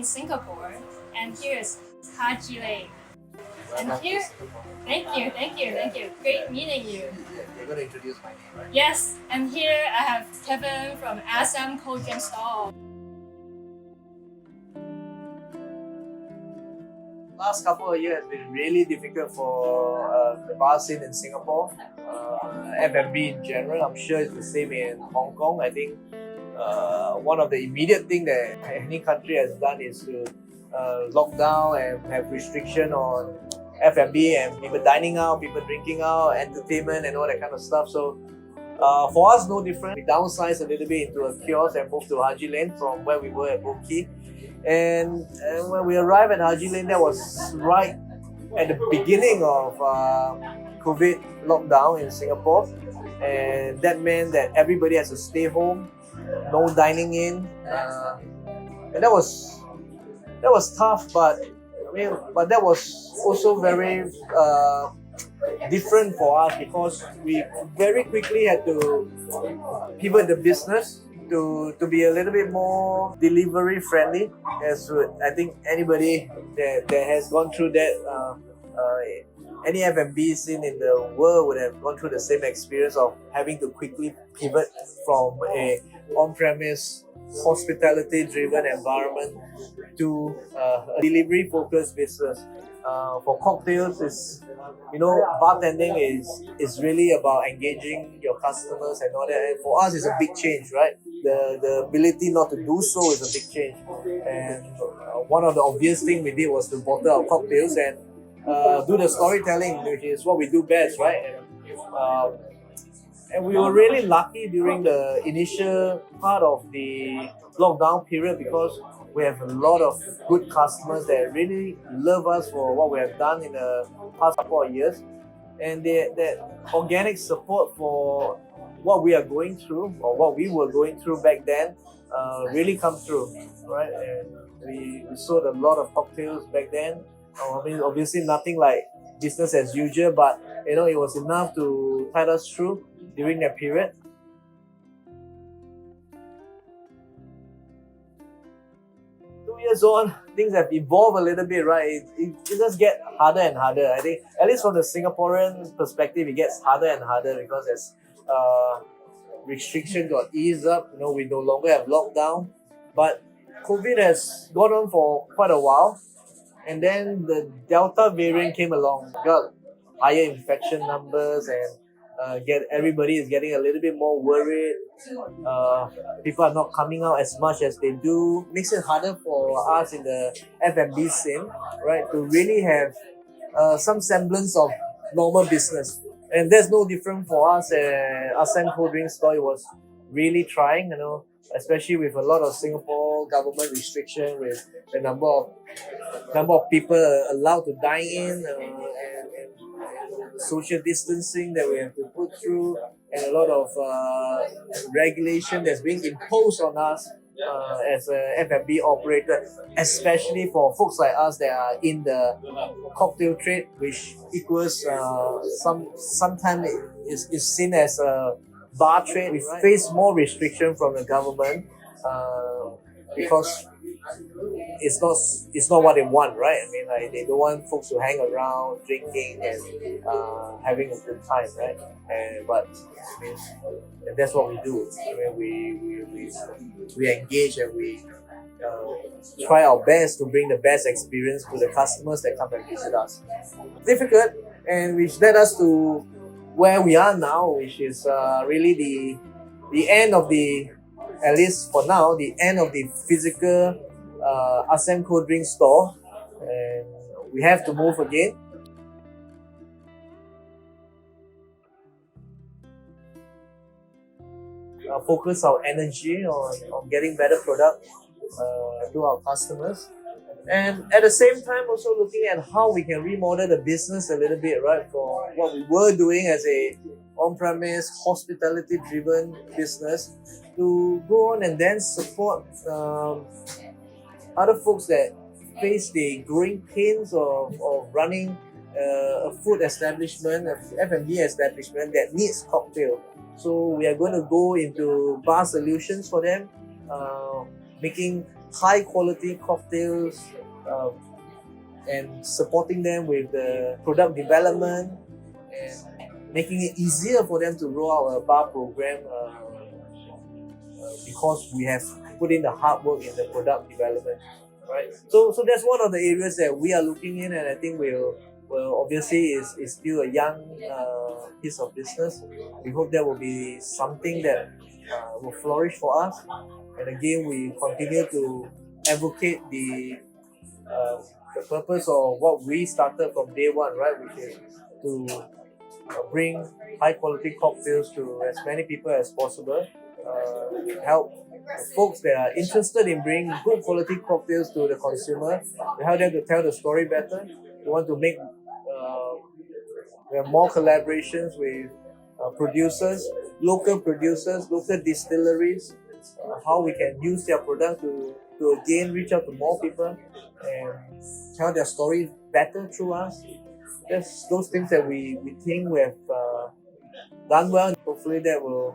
in Singapore, and here's Haji Lake. And here, thank you. Great meeting you. You're going to introduce my name, right? Yes, and here I have Kevin from SM Cold Drink Stall. Last couple of years has been really difficult for the bar scene in Singapore, F&B in general. I'm sure it's the same in Hong Kong. I think one of the immediate things that any country has done is to lock down and have restriction on F&B and people dining out, people drinking out, entertainment and all that kind of stuff. So for us, no different. We downsized a little bit into a kiosk and moved to Haji Lane from where we were at Boat Quay. And when we arrived at Haji Lane, that was right at the beginning of COVID lockdown in Singapore. And that meant that everybody has to stay home, no dining in. And that was tough, but that was also very different for us because we very quickly had to pivot the business to be a little bit more delivery friendly. As I think anybody that has gone through that, any F&B scene in the world would have gone through the same experience of having to quickly pivot from a on-premise hospitality-driven environment to a delivery-focused business. For cocktails, bartending is really about engaging your customers and all that. And for us, it's a big change, right? The ability not to do so is a big change. And one of the obvious things we did was to bottle our cocktails and do the storytelling, which is what we do best, right? And we were really lucky during the initial part of the lockdown period because we have a lot of good customers that really love us for what we have done in the past couple of years. And that organic support for what we are going through or what we were going through back then really come through, right? And we sold a lot of cocktails back then. Obviously nothing like business as usual, but it was enough to tide us through during that period. Years on, things have evolved a little bit, right? It just gets harder and harder. I think, at least from the Singaporean perspective, it gets harder and harder because as restrictions got eased up, we no longer have lockdown. But COVID has gone on for quite a while, and then the Delta variant came along, got higher infection numbers, and everybody is getting a little bit more worried. People are not coming out as much as they do. Makes it harder for us in the F&B scene, right, to really have some semblance of normal business. And that's no different for us. SM Cold Drink Store was really trying, especially with a lot of Singapore government restriction, with the number of people allowed to dine in, and social distancing that we have to put through, and a lot of regulation that's being imposed on us as a F&B operator, especially for folks like us that are in the cocktail trade, which equals sometimes is seen as a bar trade. We face more restriction from the government because it's not what they want, right? They don't want folks to hang around drinking and having a good time, right? But that's what we do. We engage and we try our best to bring the best experience to the customers that come and visit us. Difficult, and which led us to where we are now, which is really the end of at least for now, the end of the physical SM Cold Drink Store, and we have to move again. Focus our energy on getting better product to our customers, and at the same time also looking at how we can remodel the business a little bit, right, for what we were doing as a on-premise hospitality-driven business, to go on and then support other folks that face the growing pains of running a food establishment, a F&B establishment that needs cocktail. So we are going to go into bar solutions for them, making high quality cocktails and supporting them with the product development and making it easier for them to roll out a bar program because we have put in the hard work in the product development, right? So that's one of the areas that we are looking in, and I think we'll obviously is still a young piece of business. We hope that will be something that will flourish for us. And again, we continue to advocate the purpose of what we started from day one, right? Which is to bring high quality cocktails to as many people as possible. Help folks that are interested in bringing good quality cocktails to the consumer. We help them to tell the story better. We want to make we have more collaborations with producers, local distilleries, how we can use their product to again reach out to more people and tell their story better through us. Just those things that we think we have done well. Hopefully there will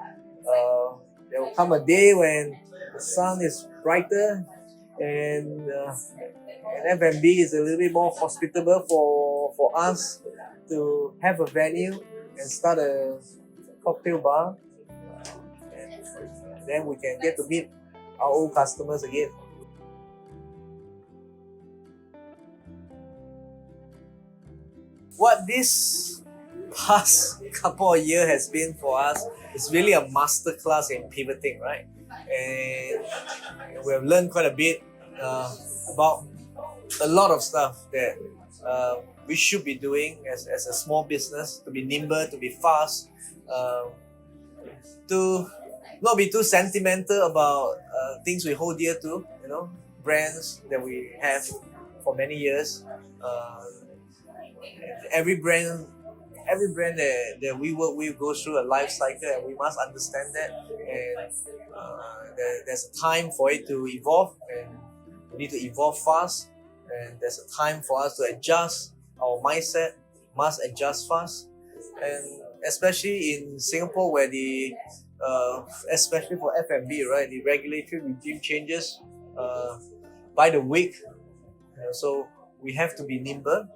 come a day when the sun is brighter and F&B is a little bit more hospitable for us to have a venue and start a cocktail bar, and then we can get to meet our old customers again. What this past couple of years has been for us is really a masterclass in pivoting, right? And we have learned quite a bit about a lot of stuff that we should be doing as a small business, to be nimble, to be fast, to not be too sentimental about things we hold dear to, brands that we have for many years. Every brand that we work with goes through a life cycle, and we must understand that. And there's a time for it to evolve, and we need to evolve fast. And there's a time for us to adjust our mindset, must adjust fast. And especially in Singapore, where especially for F&B, right, the regulatory regime changes by the week. So we have to be nimble.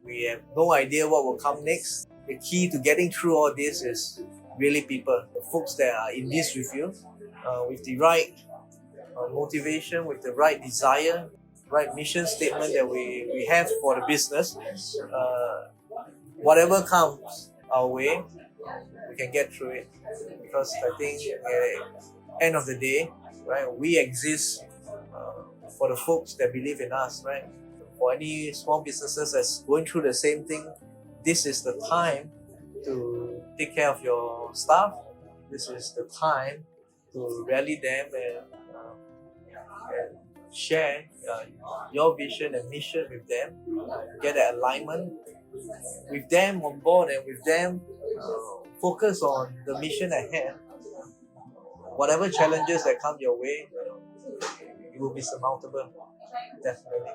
We have no idea what will come next. The key to getting through all this is really people, the folks that are in this with you, with the right motivation, with the right desire, right mission statement that we have for the business. Whatever comes our way, we can get through it. Because I think at the end of the day, right, we exist for the folks that believe in us, right? For any small businesses that's going through the same thing, this is the time to take care of your staff. This is the time to rally them and share your vision and mission with them, get an alignment with them on board, and with them focus on the mission at hand. Whatever challenges that come your way, it will be surmountable, definitely.